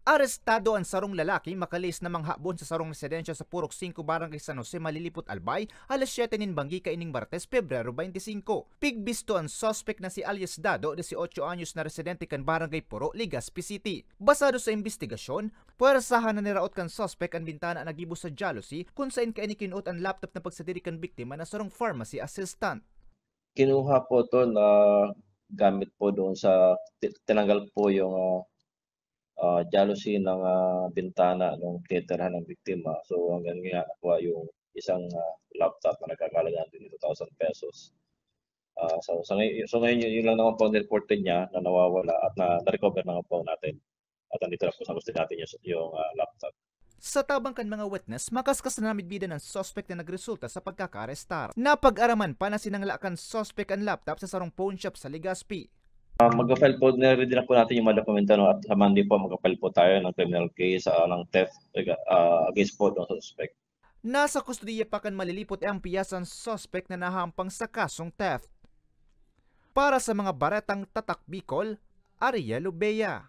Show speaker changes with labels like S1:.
S1: Arestado ang sarong lalaki makalis na manghabon sa sarong residensya sa Purok 5 Barangay San Jose, Malilipot, Albay, alas 7 nin banggi kaining Martes, Pebrero 25. Pigbisto ang suspect na si alias Dado, 18 anyos na residente kan Barangay Puro, Legazpi City. Basado sa investigasyon, puwersahan na niraot kan suspect ang bintana nagibo sa jealousy kung saan kaini kinuot ang laptop na pagsadiri kan biktima na sarong pharmacy assistant.
S2: Kinuha po to na gamit po doon sa tinanggal po yung jealousy ng bintana ng tinitirhan ng biktima. So hanggang nga nakuha yung isang laptop na nagkakalaga ng 2,000 pesos. So ngayon yun lang naman po reported niya na nawawala at na-recover na po natin. At nandito na po sa gusto natin yung laptop.
S1: Sa tabang kan mga witness, makaskas na namidbida ng suspect na nagresulta sa pagkaka-arestar. Napag-araman pa na sinanglakan suspect ang laptop sa sarong pawn shop sa Legazpi.
S2: Mag-file po, na-ready na po natin yung mga dokumento at sa Monday po mag-file po tayo ng criminal case ng theft against po ng suspect.
S1: Nasa kustudiya pa kan Malilipot ang piyasan suspect na nahampang sa kasong theft. Para sa mga baretang tatak Bicol, Ariel Ubea.